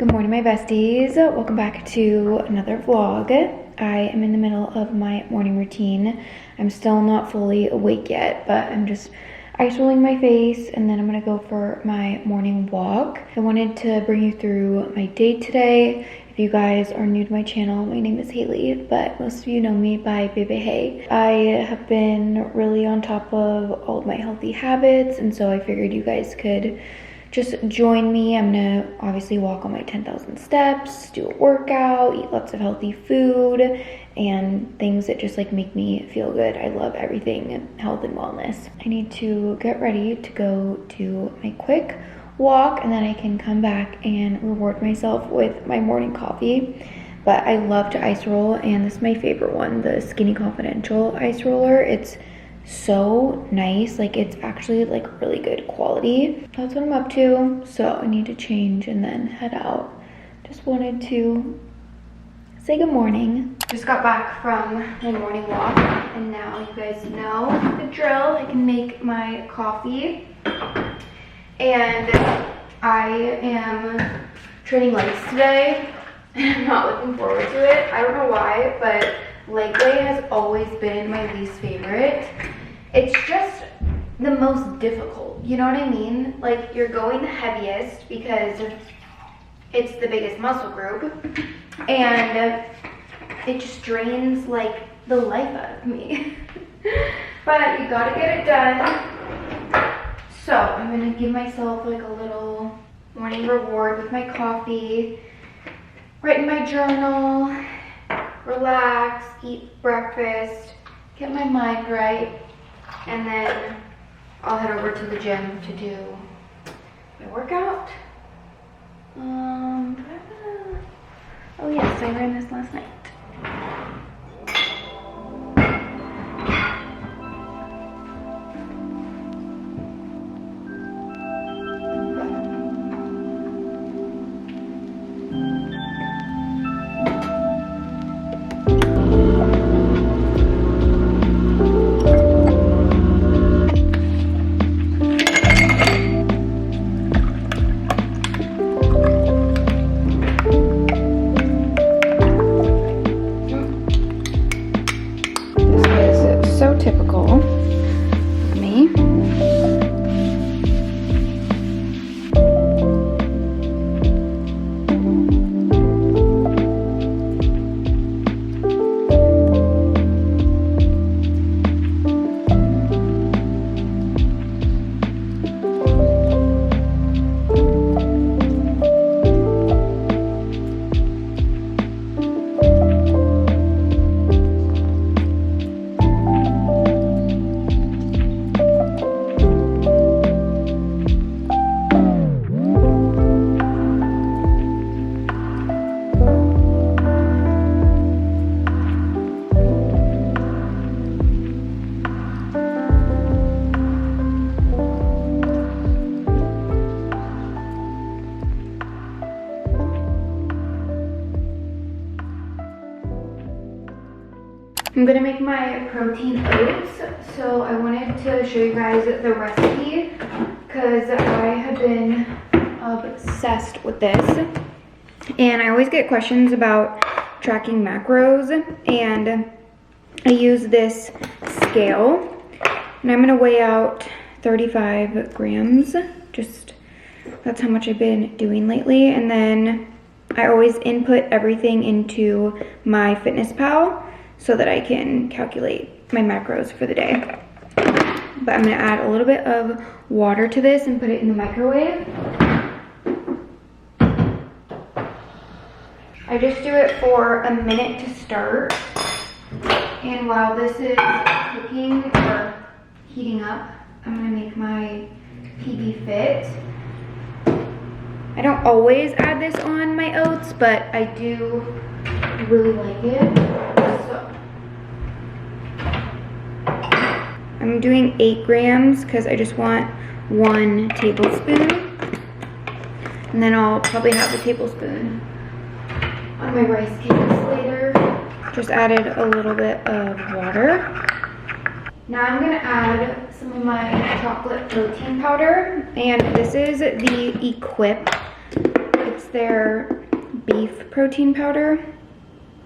Good morning, my besties. Welcome back to another vlog. I am in the middle of my morning routine. I'm still not fully awake yet, but I'm just ice rolling my face and then I'm gonna go for my morning walk. I wanted to bring you through my day today. If you guys are new to my channel, my name is Haley, but most of you know me by Bebe Hey. I have been really on top of all of my healthy habits, and so I figured you guys could just join me. I'm gonna obviously walk on my 10,000 steps, do a workout, eat lots of healthy food, and things that just like make me feel good. I love everything health and wellness. I need to get ready to go to my quick walk, and then I can come back and reward myself with my morning coffee. But I love to ice roll, and this is my favorite one, the Skinny Confidential ice roller. It's so nice, like it's actually like really good quality. That's what I'm up to, so I need to change and then head out. Just wanted to say good morning. Just got back from my morning walk, and now you guys know the drill. I can make my coffee, and I am training legs today, and I'm not looking forward to it. I don't know why, but leg day has always been my least favorite. It's just the most difficult, you know what I mean? Like, you're going the heaviest because it's the biggest muscle group, and it just drains like the life out of me. But you gotta get it done. So I'm gonna give myself like a little morning reward with my coffee, write in my journal, relax, eat breakfast, get my mind right, and then I'll head over to the gym to do my workout. Oh yes, I ran this last night. So typical of me. I'm gonna make my protein oats, so I wanted to show you guys the recipe because I have been obsessed with this, and I always get questions about tracking macros, and I use this scale, and I'm gonna weigh out 35 grams. Just that's how much I've been doing lately, and then I always input everything into my FitnessPal so that I can calculate my macros for the day. But I'm gonna add a little bit of water to this and put it in the microwave. I just do it for a minute to start. And while this is cooking or heating up, I'm gonna make my PB Fit. I don't always add this on my oats, but I do really like it. So I'm doing 8 grams because I just want 1 tablespoon, and then I'll probably have a tablespoon on my rice cakes later. Just added a little bit of water. Now I'm gonna add some of my chocolate protein powder, and this is the Equip. It's their beef protein powder.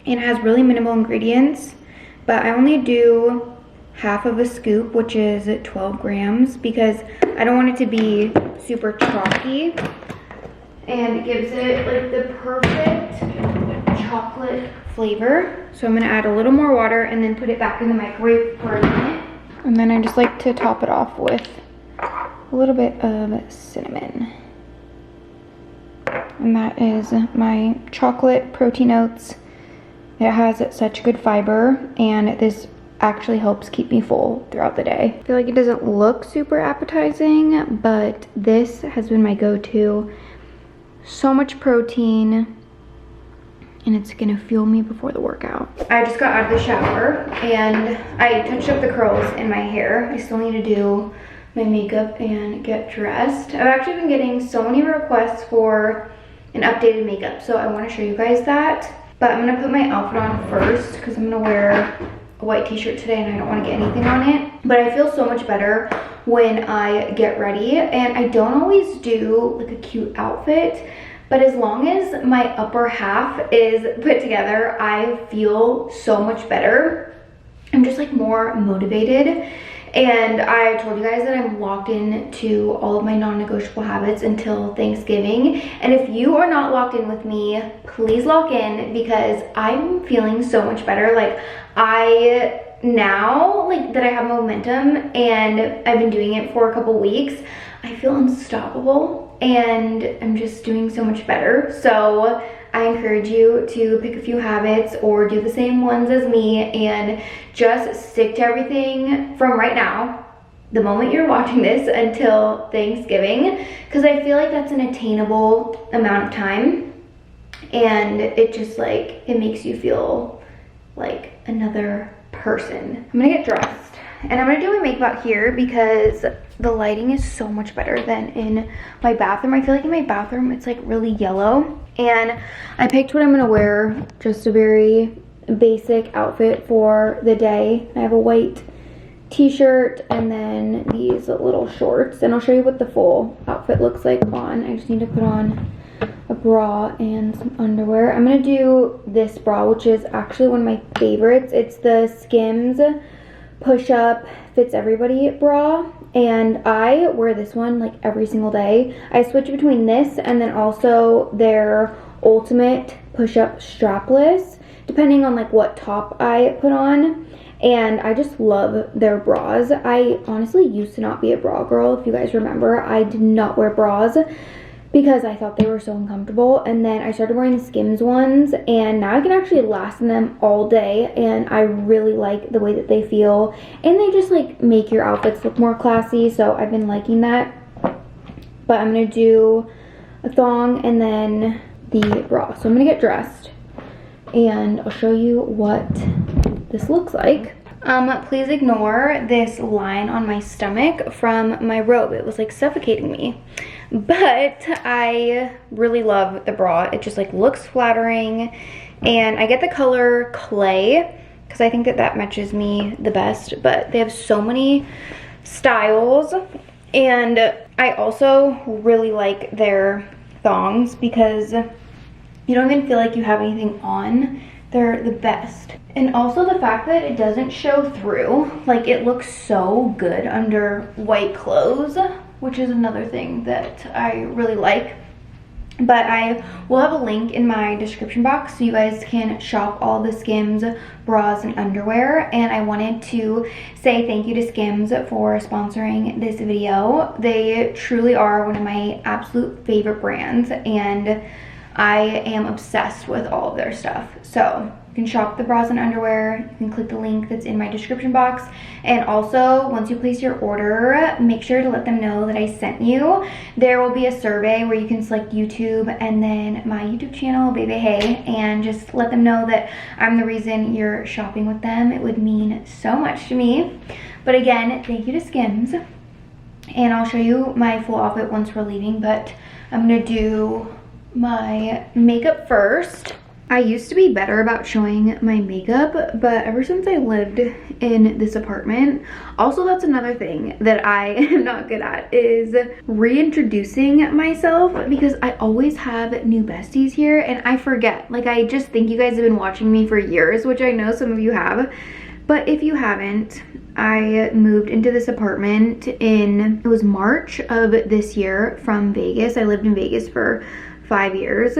And it has really minimal ingredients, but I only do half of a scoop, which is 12 grams, because I don't want it to be super chalky. And it gives it like the perfect chocolate flavor. So I'm gonna add a little more water and then put it back in the microwave for a minute. And then I just like to top it off with a little bit of cinnamon. And that is my chocolate protein oats. It has such good fiber, and this actually helps keep me full throughout the day. I feel like it doesn't look super appetizing, but this has been my go-to. So much protein, and it's gonna fuel me before the workout. I just got out of the shower and I touched up the curls in my hair. I still need to do my makeup and get dressed. I've actually been getting so many requests for an updated makeup, so I want to show you guys that. But I'm gonna put my outfit on first because I'm gonna wear a white t-shirt today and I don't want to get anything on it. But I feel so much better when I get ready, and I don't always do like a cute outfit, but as long as my upper half is put together, I feel so much better. I'm just like more motivated. And I told you guys that I'm locked into all of my non-negotiable habits until Thanksgiving. And if you are not locked in with me, please lock in, because I'm feeling so much better. Like now like that I have momentum and I've been doing it for a couple weeks, I feel unstoppable and I'm just doing so much better. So I encourage you to pick a few habits or do the same ones as me and just stick to everything from right now, the moment you're watching this, until Thanksgiving, because I feel like that's an attainable amount of time, and it just like, it makes you feel like another person. I'm gonna get dressed and I'm gonna do my makeup out here because the lighting is so much better than in my bathroom. I feel like in my bathroom it's like really yellow. And I picked what I'm gonna wear, just a very basic outfit for the day. I have a white t-shirt and then these little shorts, and I'll show you what the full outfit looks like on. I just need to put on a bra and some underwear. I'm gonna do this bra, which is actually one of my favorites. It's the Skims push-up fits everybody bra, and I wear this one like every single day. I switch between this and then also their ultimate push-up strapless, depending on like what top I put on. And I just love their bras. I honestly used to not be a bra girl. If you guys remember, I did not wear bras because I thought they were so uncomfortable, and then I started wearing the Skims ones, and now I can actually last in them all day, and I really like the way that they feel, and they just like make your outfits look more classy, so I've been liking that. But I'm gonna do a thong and then the bra. So I'm gonna get dressed and I'll show you what this looks like. Please ignore this line on my stomach from my robe. It was like suffocating me. But I really love the bra. It just like looks flattering, and I get the color clay because I think that that matches me the best. But they have so many styles, and I also really like their thongs because you don't even feel like you have anything on. They're the best. And also the fact that it doesn't show through, like it looks so good under white clothes, which is another thing that I really like. But I will have a link in my description box so you guys can shop all the Skims bras and underwear. And I wanted to say thank you to Skims for sponsoring this video. They truly are one of my absolute favorite brands, and I am obsessed with all of their stuff. So you can shop the bras and underwear. You can click the link that's in my description box. And also, once you place your order, make sure to let them know that I sent you. There will be a survey where you can select YouTube and then my YouTube channel, Baby Hey, and just let them know that I'm the reason you're shopping with them. It would mean so much to me. But again, thank you to Skims. And I'll show you my full outfit once we're leaving, but I'm gonna do my makeup first. I used to be better about showing my makeup, but ever since I lived in this apartment, also that's another thing that I am not good at, is reintroducing myself, because I always have new besties here and I forget. Like, I just think you guys have been watching me for years, which I know some of you have, but if you haven't, I moved into this apartment it was March of this year from Vegas. I lived in Vegas for 5 years.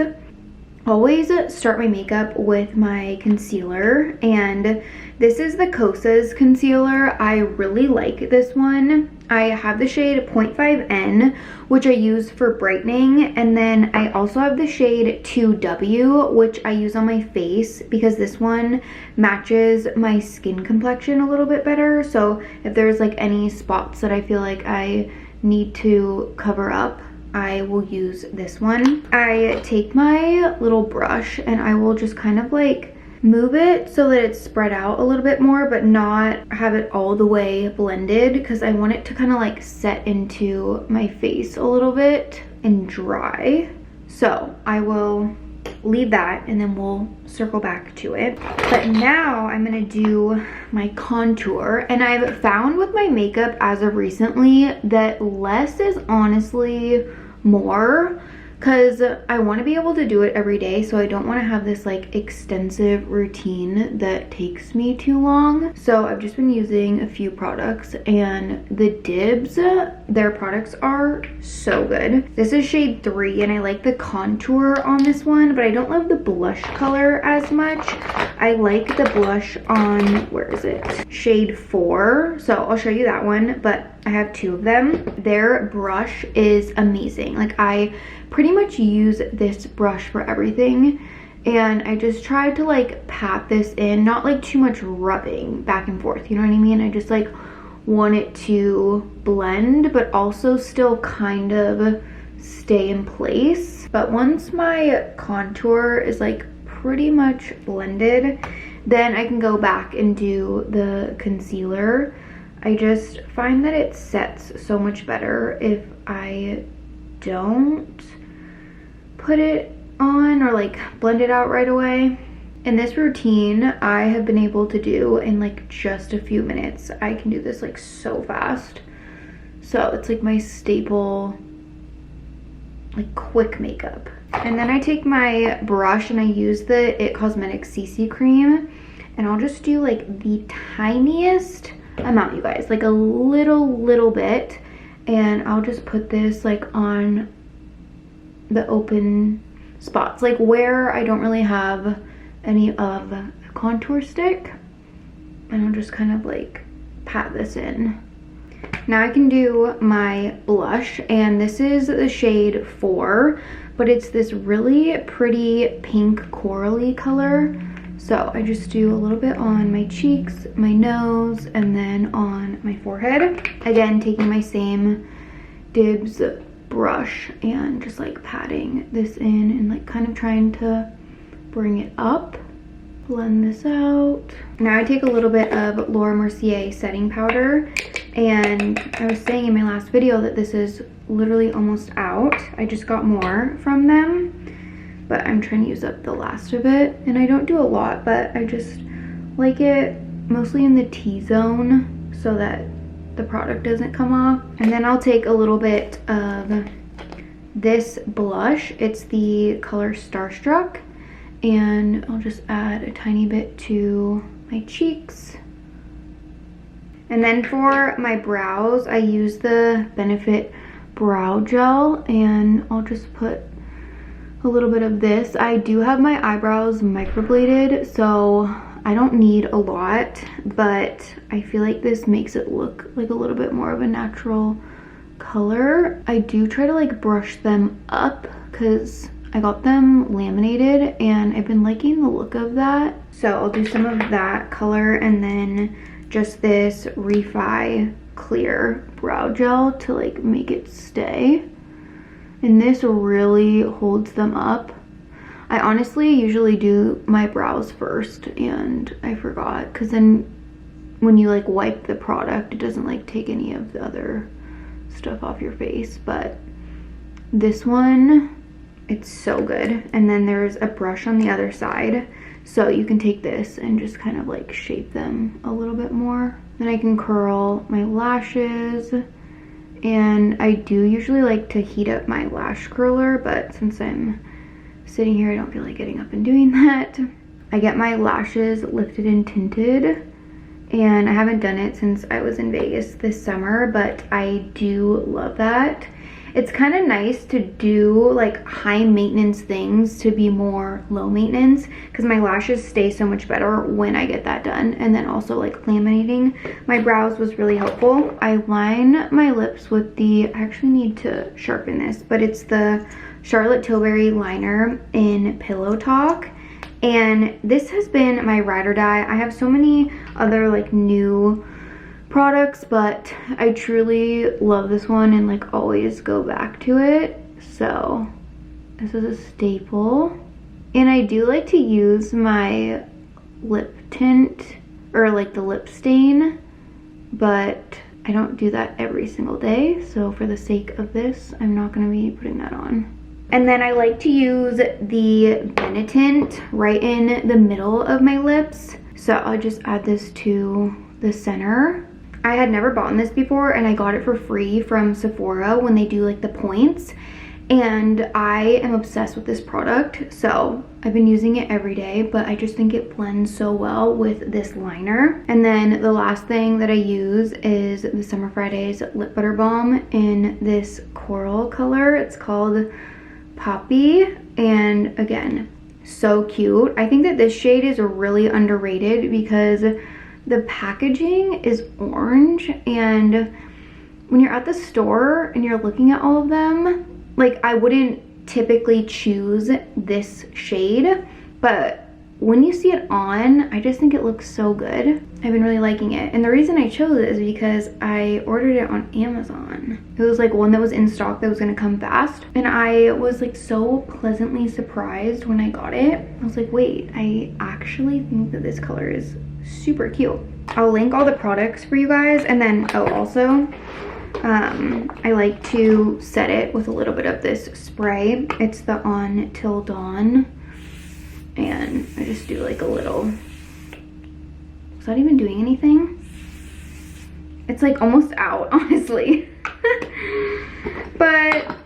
Always start my makeup with my concealer, and this is the Kosas concealer. I really like this one. I have the shade 0.5N, which I use for brightening, and then I also have the shade 2W, which I use on my face because this one matches my skin complexion a little bit better. So if there's like any spots that I feel like I need to cover up, I will use this one. I take my little brush and I will just kind of like move it so that it's spread out a little bit more, but not have it all the way blended, because I want it to kind of like set into my face a little bit and dry. So I will leave that and then we'll circle back to it. But now I'm gonna do my contour, and I've found with my makeup as of recently that less is honestly more, because I want to be able to do it every day, so I don't want to have this like extensive routine that takes me too long. So I've just been using a few products, and the Dibs, their products are so good. This is shade 3 and I like the contour on this one, but I don't love the blush color as much. I like the blush on, where is it? Shade 4. So I'll show you that one, but I have 2 of them. Their brush is amazing. Like, I pretty much use this brush for everything, and I just tried to like pat this in, not like too much rubbing back and forth, you know what I mean? I just like want it to blend but also still kind of stay in place. But once my contour is like pretty much blended, then I can go back and do the concealer. I just find that it sets so much better if I don't put it on or like blend it out right away. And this routine I have been able to do in like just a few minutes. I can do this like so fast. So it's like my staple, like quick makeup. And then I take my brush and I use the It Cosmetics CC cream, and I'll just do like the tiniest amount, you guys, like a little bit, and I'll just put this like on the open spots, like where I don't really have any of the contour stick, and I'll just kind of like pat this in. Now I can do my blush, and this is the shade 4, but it's this really pretty pink corally color. So I just do a little bit on my cheeks, my nose, and then on my forehead. Again, taking my same Dibs brush and just like patting this in and like kind of trying to bring it up. Blend this out. Now I take a little bit of Laura Mercier setting powder, and I was saying in my last video that this is literally almost out. I just got more from them, but I'm trying to use up the last of it, and I don't do a lot, but I just like it mostly in the T-zone so that the product doesn't come off. And then I'll take a little bit of this blush. It's the color Starstruck, and I'll just add a tiny bit to my cheeks. And then for my brows, I use the Benefit brow gel, and I'll just put a little bit of this. I do have my eyebrows microbladed, so I don't need a lot, but I feel like this makes it look like a little bit more of a natural color. I do try to like brush them up because I got them laminated and I've been liking the look of that. So I'll do some of that color, and then just this Refi clear brow gel to like make it stay. And this really holds them up. I honestly usually do my brows first, and I forgot, because then when you like wipe the product, it doesn't like take any of the other stuff off your face. But this one It's so good. And then there's a brush on the other side. So you can take this and just kind of like shape them a little bit more. Then I can curl my lashes. And I do usually like to heat up my lash curler, but since I'm sitting here, I don't feel like getting up and doing that. I get my lashes lifted and tinted. And I haven't done it since I was in Vegas this summer, but I do love that. It's kind of nice to do like high maintenance things to be more low maintenance, because my lashes stay so much better when I get that done. And then also like laminating my brows was really helpful. I line my lips with the, I actually need to sharpen this, but it's the Charlotte Tilbury liner in Pillow Talk. And this has been my ride or die. I have so many other like new products, but I truly love this one and like always go back to it. So this is a staple. And I do like to use my lip tint or like the lip stain, but I don't do that every single day. So for the sake of this, I'm not gonna be putting that on. And then I like to use the Benetint right in the middle of my lips. So I'll just add this to the center. I had never bought this before, and I got it for free from Sephora when they do like the points. And I am obsessed with this product. So I've been using it every day, but I just think it blends so well with this liner. And then the last thing that I use is the Summer Fridays Lip Butter Balm in this coral color. It's called Poppy, and again, so cute. I think that this shade is really underrated because the packaging is orange, and when you're at the store and you're looking at all of them, like I wouldn't typically choose this shade, but when you see it on, I just think it looks so good. I've been really liking it. And the reason I chose it is because I ordered it on Amazon. It was like one that was in stock that was gonna come fast. And I was like so pleasantly surprised when I got it. I was like, wait, I actually think that this color is super cute. I'll link all the products for you guys. And then, oh, also, I like to set it with a little bit of this spray. It's the On Till Dawn. And I just do like a little, is that even doing anything? It's like almost out, honestly. But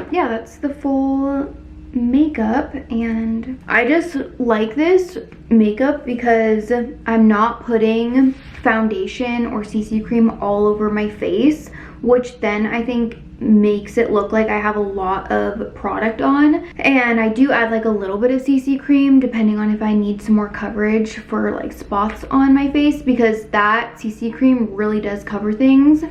yeah, that's the full makeup. And I just like this makeup because I'm not putting foundation or CC cream all over my face, which then I think makes it look like I have a lot of product on. And I do add like a little bit of CC cream depending on if I need some more coverage for like spots on my face, because that CC cream really does cover things.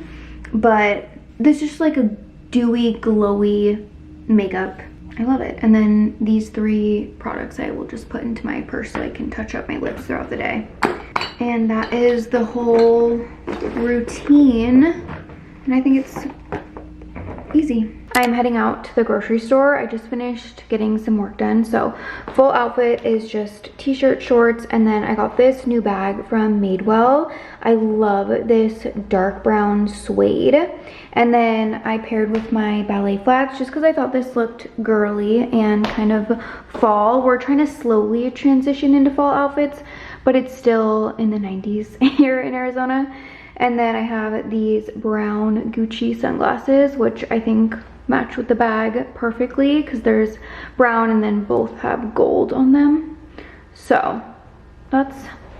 But this is just like a dewy, glowy makeup. I love it. And then these three products I will just put into my purse so I can touch up my lips throughout the day. And that is the whole routine. And I think it's easy. I'm heading out to the grocery store. I just finished getting some work done. So full outfit is just t-shirt, shorts, and then I got this new bag from Madewell. I love this dark brown suede. And then I paired with my ballet flats just because I thought this looked girly and kind of fall. We're trying to slowly transition into fall outfits, but it's still in the 90s here in Arizona. And then I have these brown Gucci sunglasses, which I think match with the bag perfectly because there's brown and then both have gold on them. So that's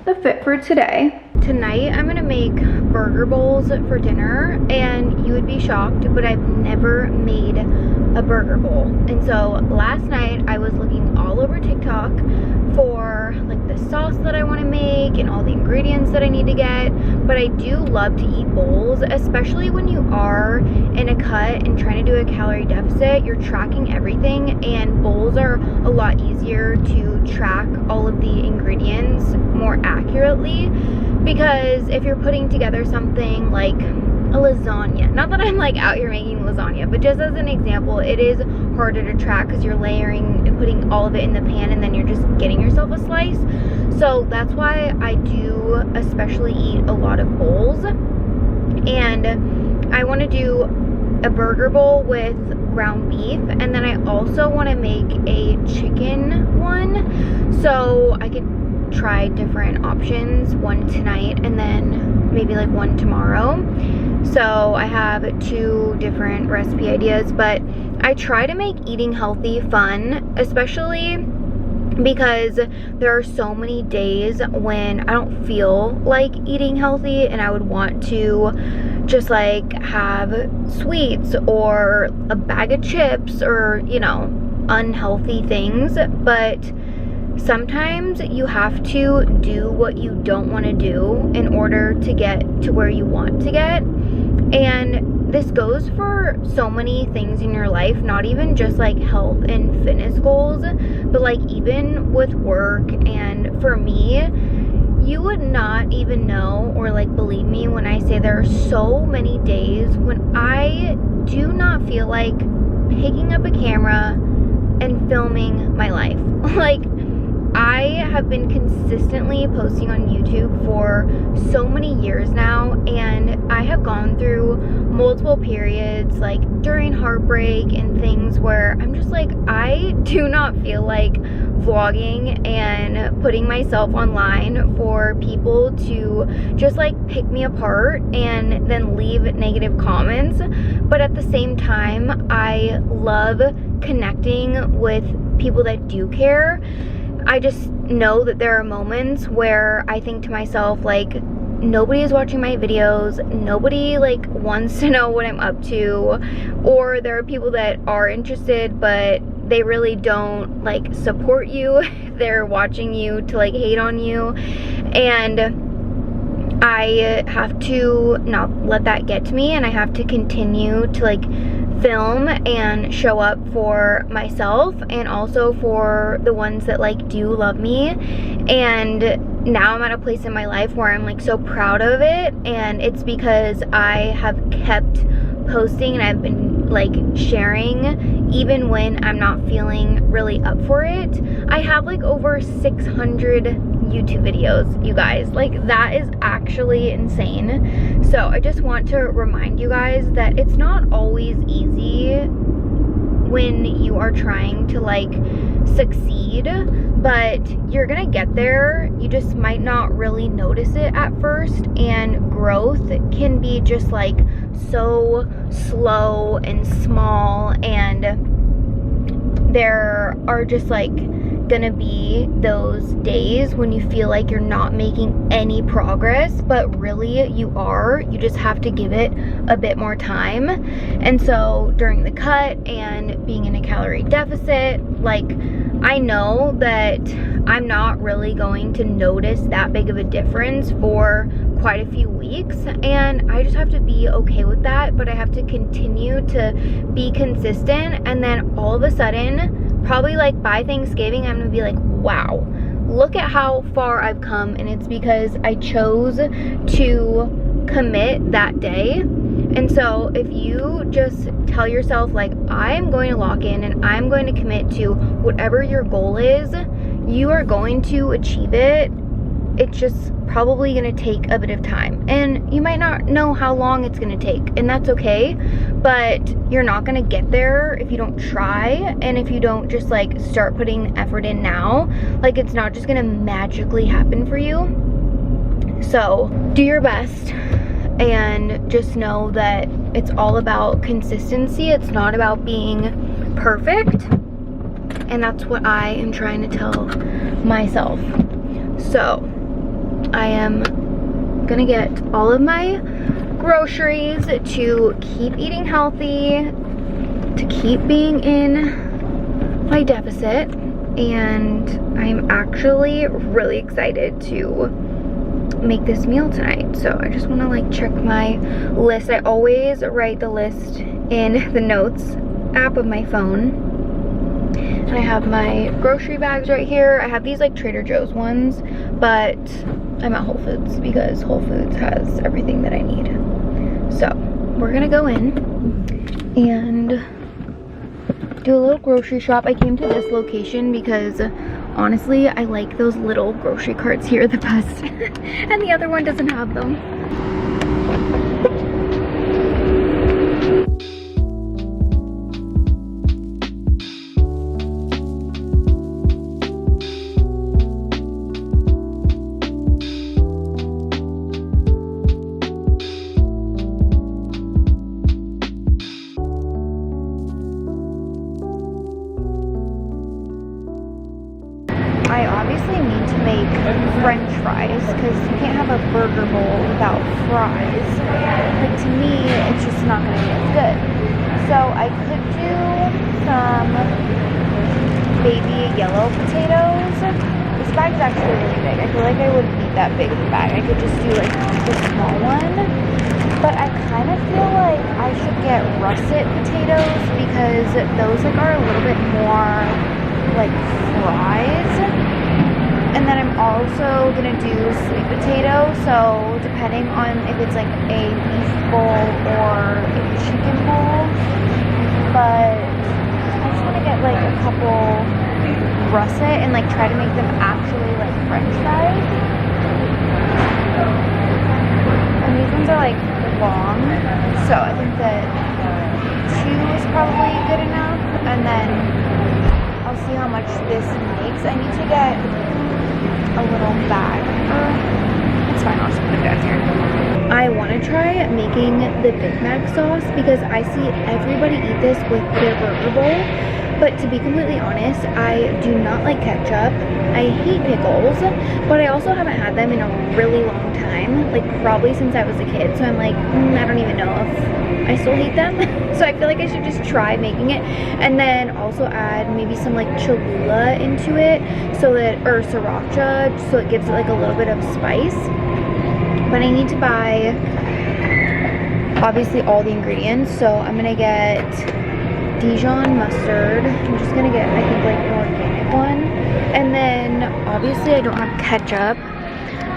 the fit for today. Tonight I'm gonna make burger bowls for dinner, and you would be shocked, but I've never made a burger bowl. And so last night I was looking all over TikTok for like the sauce that I want to make and all the ingredients that I need to get. But I do love to eat bowls, especially when you are in a cut and trying to do a calorie deficit. You're tracking everything, and bowls are a lot easier to track all of the ingredients more accurately, because if you're putting together something like a lasagna, not that I'm like out here making lasagna, but just as an example, it is harder to track because you're layering and putting all of it in the pan and then you're just getting yourself a slice. So that's why I do especially eat a lot of bowls. And I want to do a burger bowl with ground beef, and then I also want to make a chicken one, so I could try different options, one tonight and then maybe like one tomorrow. So I have 2 different recipe ideas, but I try to make eating healthy fun, especially because there are so many days when I don't feel like eating healthy and I would want to just like have sweets or a bag of chips or, you know, unhealthy things. But sometimes you have to do what you don't want to do in order to get to where you want to get. And this goes for so many things in your life, not even just like health and fitness goals, but like even with work. And for me, you would not even know or like believe me when I say there are so many days when I do not feel like picking up a camera and filming my life. Like, I have been consistently posting on YouTube for so many years now, and I have gone through multiple periods like during heartbreak and things where I'm just like, I do not feel like vlogging and putting myself online for people to just like pick me apart and then leave negative comments. But at the same time, I love connecting with people that do care. I just know that there are moments where I think to myself, like, nobody is watching my videos, nobody like wants to know what I'm up to, or there are people that are interested but they really don't like support you. They're watching you to like hate on you, and I have to not let that get to me, and I have to continue to like film and show up for myself and also for the ones that like do love me. And now I'm at a place in my life where I'm like so proud of it, and it's because I have kept posting and I've been like sharing even when I'm not feeling really up for it. I have like over 600 YouTube videos, you guys. Like, that is actually insane. So I just want to remind you guys that it's not always easy when you are trying to like succeed, but you're gonna get there. You just might not really notice it at first, and growth can be just like so slow and small, and there are just like gonna be those days when you feel like you're not making any progress, but really you are. You just have to give it a bit more time. And so during the cut and being in a calorie deficit, like, I know that I'm not really going to notice that big of a difference for quite a few weeks, and I just have to be okay with that. But I have to continue to be consistent, and then all of a sudden, probably like by Thanksgiving, I'm gonna be like, wow, look at how far I've come. And it's because I chose to commit that day. And so if you just tell yourself like, I'm going to lock in and I'm going to commit to whatever your goal is, you are going to achieve it. It's just probably going to take a bit of time, and you might not know how long it's going to take, and that's okay. But you're not going to get there if you don't try, and if you don't just like start putting effort in now. Like, it's not just going to magically happen for you. So do your best, and just know that it's all about consistency. It's not about being perfect, and that's what I am trying to tell myself. So I am gonna get all of my groceries to keep eating healthy, to keep being in my deficit, and I'm actually really excited to make this meal tonight. So I just want to like check my list. I always write the list in the notes app of my phone. And I have my grocery bags right here. I have these like Trader Joe's ones, but I'm at Whole Foods because Whole Foods has everything that I need. So we're gonna go in and do a little grocery shop. I came to this location because honestly, I like those little grocery carts here the best. And the other one doesn't have them. obviously need to make French fries because you can't have a burger bowl without fries. Like, to me, it's just not going to be as good. So I could do some baby yellow potatoes. This bag's actually really big. I feel like I wouldn't need that big of a bag. I could just do like the small one. But I kind of feel like I should get russet potatoes because those like are a little bit more like fries. And then I'm also gonna do sweet potato, so depending on if it's like a beef bowl or a chicken bowl. But I just want to get like a couple russet and like try to make them actually like French fries. And these ones are like long, so I think that 2 is probably good enough. And then I'll see how much this makes. I need to get a little bag. It's fine, I'll just put it down here. I want to try making the Big Mac sauce because I see everybody eat this with their burger bowl. But to be completely honest, I do not like ketchup. I hate pickles, but I also haven't had them in a really long time, like probably since I was a kid. So I'm like, I don't even know if I still hate them. So I feel like I should just try making it, and then also add maybe some like Cholula into it, so that, or sriracha, so it gives it like a little bit of spice. But I need to buy obviously all the ingredients, so I'm gonna get Dijon mustard. I'm just gonna get, I think, like an organic one. And then obviously I don't have ketchup,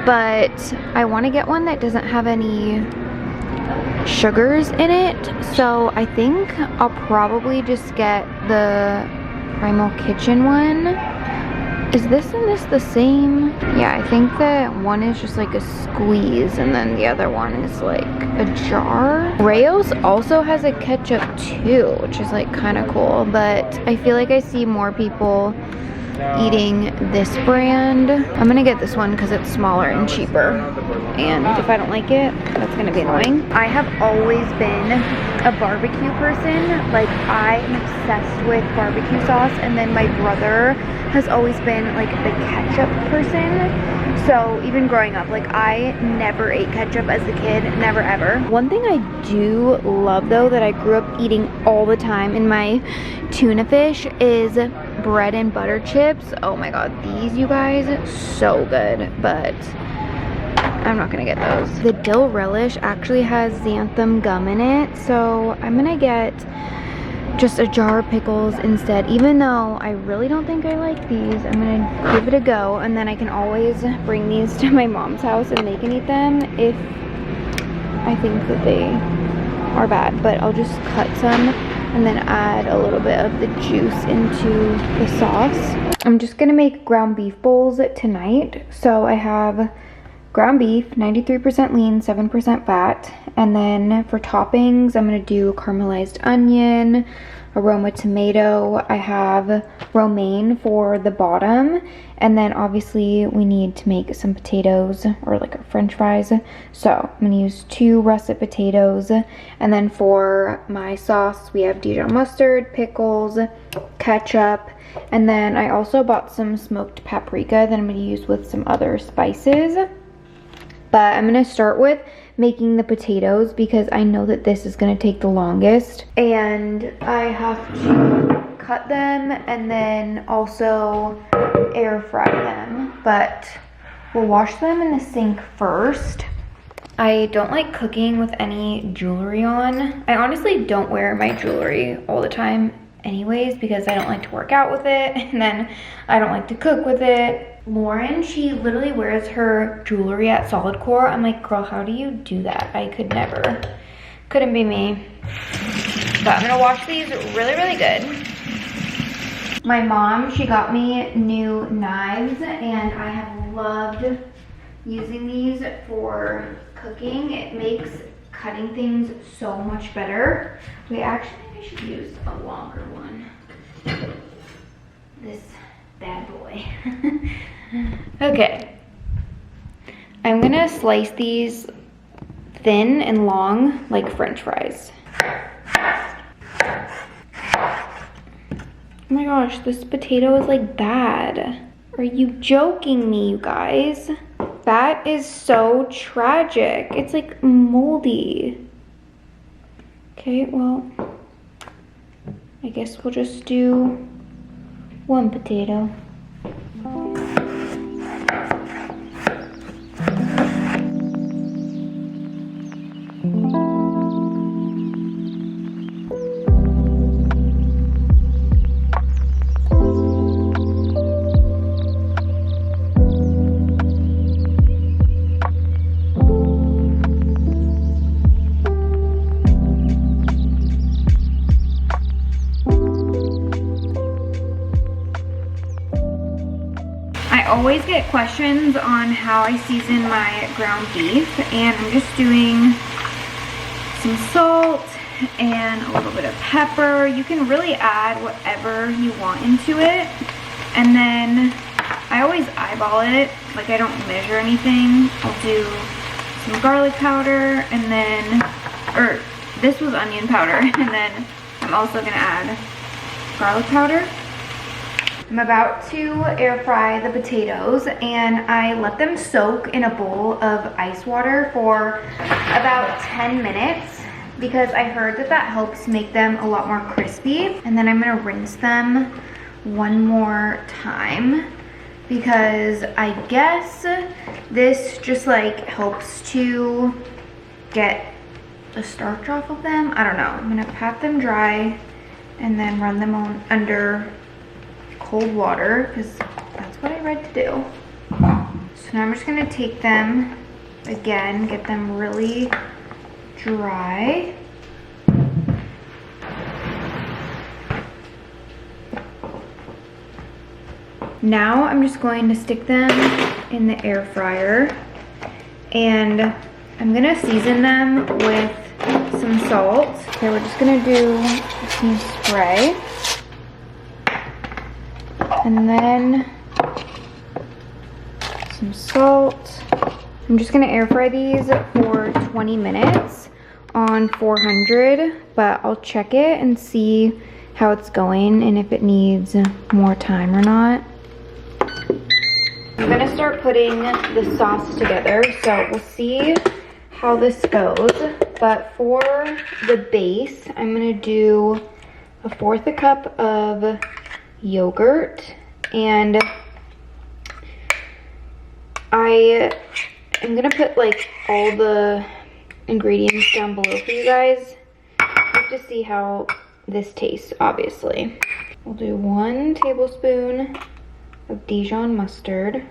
but I want to get one that doesn't have any sugars in it. So I think I'll probably just get the Primal Kitchen one. Is this and this the same? Yeah, I think that one is just like a squeeze and then the other one is like a jar. Rayo's also has a ketchup too, which is like kind of cool, but I feel like I see more people eating this brand. I'm gonna get this one because it's smaller and cheaper, and if I don't like it, that's gonna be annoying. I have always been a barbecue person. Like, I am obsessed with barbecue sauce, and then my brother has always been like a ketchup person. So even growing up, like, I never ate ketchup as a kid, never ever. One thing I do love though that I grew up eating all the time in my tuna fish is bread and butter chips. Oh my god, these, you guys, so good, but I'm not gonna get those. The dill relish actually has xanthan gum in it, so I'm gonna get just a jar of pickles instead. Even though I really don't think I like these, I'm gonna give it a go, and then I can always bring these to my mom's house and they can eat them if I think that they are bad. But I'll just cut some and then add a little bit of the juice into the sauce. I'm just gonna make ground beef bowls tonight. So I have ground beef, 93% lean, 7% fat. And then for toppings, I'm gonna do caramelized onion, aroma tomato. I have romaine for the bottom. And then obviously we need to make some potatoes, or like French fries. So I'm gonna use 2 russet potatoes. And then for my sauce, we have Dijon mustard, pickles, ketchup. And then I also bought some smoked paprika that I'm gonna use with some other spices. But I'm gonna start with making the potatoes because I know that this is gonna take the longest. And I have to cut them and then also air fry them. But we'll wash them in the sink first. I don't like cooking with any jewelry on. I honestly don't wear my jewelry all the time anyways because I don't like to work out with it, and then I don't like to cook with it. Lauren, she literally wears her jewelry at Solid Core. I'm like, girl, how do you do that? I could never. Couldn't be me. But I'm gonna wash these really, really good. My mom, she got me new knives, and I have loved using these for cooking. It makes cutting things so much better. Wait, actually, I should use a longer one. This bad boy. Okay. I'm gonna slice these thin and long like French fries. Oh my gosh, this potato is like bad. Are you joking me, you guys? That is so tragic. It's like moldy. Okay, well, I guess we'll just do one potato. I always get questions on how I season my ground beef, and I'm just doing some salt and a little bit of pepper. You can really add whatever you want into it, and then I always eyeball it, like I don't measure anything. I'll do some garlic powder, and then, or this was onion powder, and then I'm also gonna add garlic powder. I'm about to air fry the potatoes, and I let them soak in a bowl of ice water for about 10 minutes because I heard that that helps make them a lot more crispy. And then I'm gonna rinse them one more time because I guess this just like helps to get the starch off of them. I don't know. I'm gonna pat them dry and then run them on under cold water because that's what I read to do. So now I'm just gonna take them again, get them really dry. Now I'm just going to stick them in the air fryer, and I'm gonna season them with some salt. Okay, we're just gonna do some spray. And then some salt. I'm just gonna air fry these for 20 minutes on 400, but I'll check it and see how it's going and if it needs more time or not. I'm gonna start putting the sauce together, so we'll see how this goes. But for the base, I'm gonna do 1/4 cup of yogurt, and I am gonna put like all the ingredients down below for you guys just to see how this tastes. Obviously, we'll do 1 tablespoon of Dijon mustard,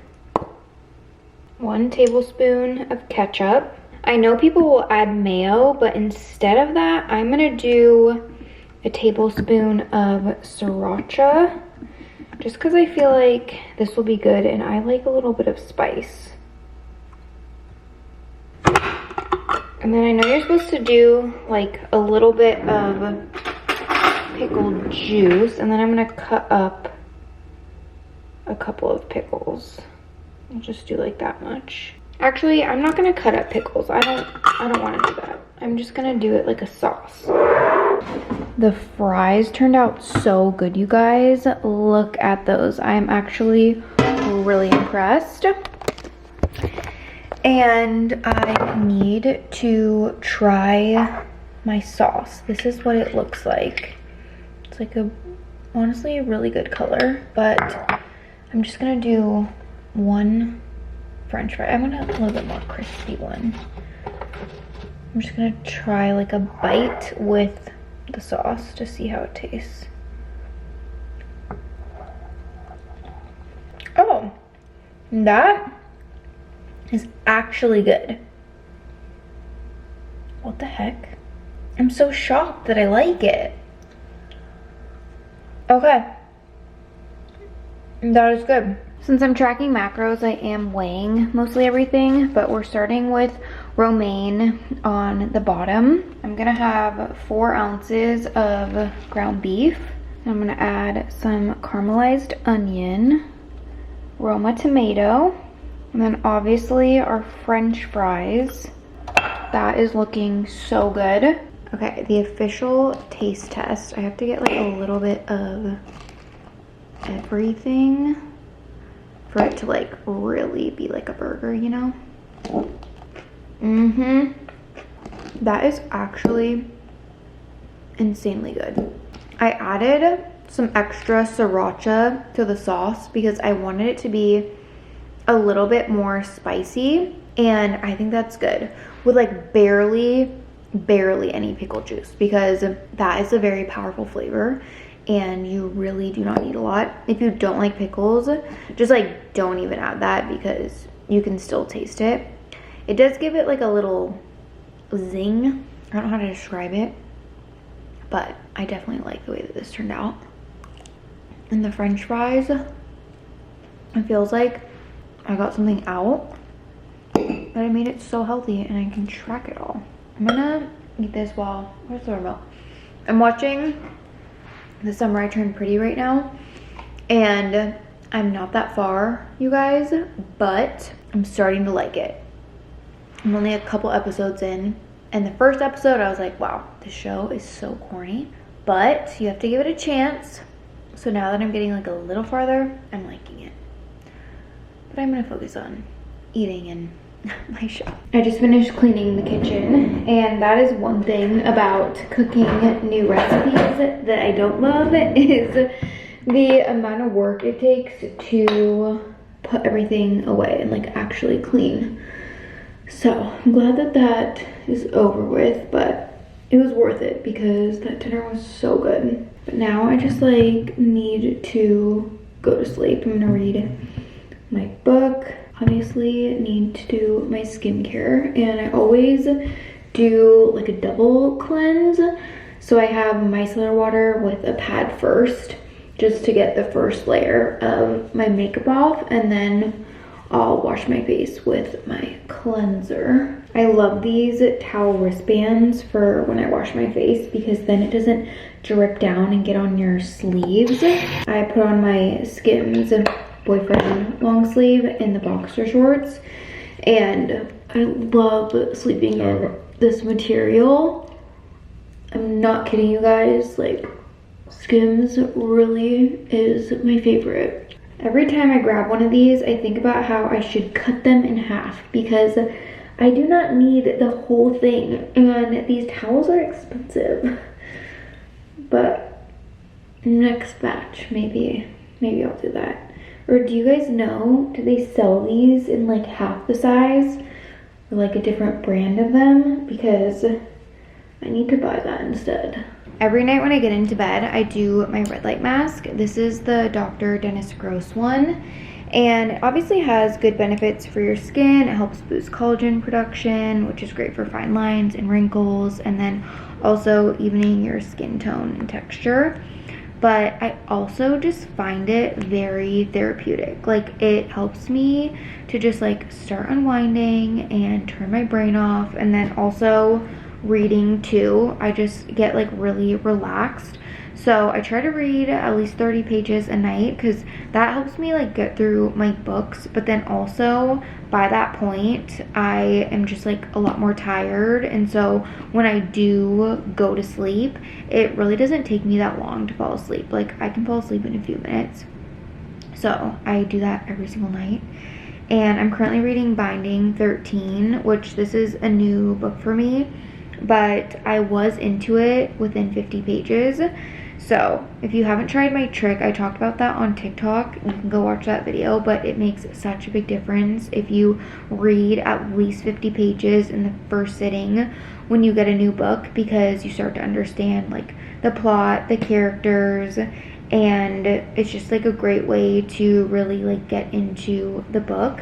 1 tablespoon of ketchup. I know people will add mayo, but instead of that, I'm gonna do a tablespoon of sriracha, just because I feel like this will be good and I like a little bit of spice. And then I know you're supposed to do like a little bit of pickled juice, and then I'm gonna cut up a couple of pickles. I'll just do like that much. Actually, I'm not gonna cut up pickles. I don't want to do that. I'm just gonna do it like a sauce. The fries turned out so good, you guys. Look at those. I am actually really impressed. And I need to try my sauce. This is what it looks like. It's like honestly a really good color, but I'm just gonna do 1 French fry. I want a little bit more crispy one. I'm just gonna try like a bite with the sauce to see how it tastes. Oh, that is actually good. What the heck? I'm so shocked that I like it. Okay, that is good. Since I'm tracking macros, I am weighing mostly everything, but we're starting with romaine on the bottom. I'm gonna have 4 ounces of ground beef. I'm gonna add some caramelized onion, Roma tomato, and then obviously our French fries. That is looking so good. Okay, the official taste test. I have to get like a little bit of everything. for it to like really be like a burger, you know? That is actually insanely good. I added some extra sriracha to the sauce because I wanted it to be a little bit more spicy, and I think that's good with like barely any pickle juice, because that is a very powerful flavor and you really do not need a lot. If you don't like pickles, just like don't even add that because you can still taste it. It does give it like a little zing. I don't know how to describe it, but I definitely like the way that this turned out. And the french fries, it feels like I got something out, but I made it so healthy and I can track it all. I'm gonna eat this while, where's the remote? I'm watching The Summer I Turned Pretty right now, and I'm not that far, you guys, but I'm starting to like it. I'm only a couple episodes in, and the first episode I was like, wow, this show is so corny, but you have to give it a chance. So now that I'm getting like a little farther, I'm liking it. But I'm gonna focus on eating and my show. I just finished cleaning the kitchen, and that is one thing about cooking new recipes that I don't love is the amount of work it takes to put everything away and like actually clean. So I'm glad that that is over with, but it was worth it because that dinner was so good. But now I just like need to go to sleep. I'm gonna read my book. Obviously need to do my skincare, and I always do like a double cleanse. So I have micellar water with a pad first, just to get the first layer of my makeup off, and then I'll wash my face with my cleanser. I love these towel wristbands for when I wash my face because then it doesn't drip down and get on your sleeves. I put on my Skims boyfriend long sleeve in the boxer shorts, and I love sleeping in this material. I'm not kidding you guys, like Skims really is my favorite. Every time I grab one of these, I think about how I should cut them in half because I do not need the whole thing, and these towels are expensive. But next batch, maybe I'll do that. Or do you guys know, do they sell these in like half the size or like a different brand of them? Because I need to buy that instead. Every night when I get into bed, I do my red light mask. This is the Dr. Dennis Gross one, and it obviously has good benefits for your skin. It helps boost collagen production, which is great for fine lines and wrinkles, and then also evening your skin tone and texture. But I also just find it very therapeutic. Like, it helps me to just like start unwinding and turn my brain off, and then also reading too. I just get like really relaxed. So I try to read at least 30 pages a night because that helps me like get through my books. But then also by that point, I am just like a lot more tired. And so when I do go to sleep, it really doesn't take me that long to fall asleep. Like, I can fall asleep in a few minutes. So I do that every single night. And I'm currently reading Binding 13, which this is a new book for me, but I was into it within 50 pages. So if you haven't tried my trick, I talked about that on TikTok. You can go watch that video, but it makes such a big difference if you read at least 50 pages in the first sitting when you get a new book, because you start to understand like the plot, the characters, and it's just like a great way to really like get into the book.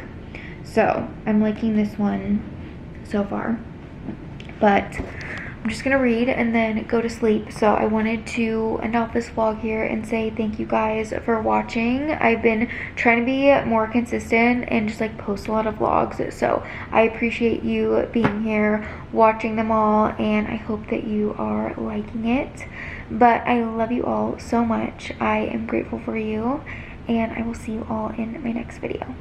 So I'm liking this one so far, but I'm just gonna read and then go to sleep. So I wanted to end off this vlog here and say thank you guys for watching. I've been trying to be more consistent and just like post a lot of vlogs, so I appreciate you being here, watching them all, and I hope that you are liking it. But I love you all so much. I am grateful for you, and I will see you all in my next video.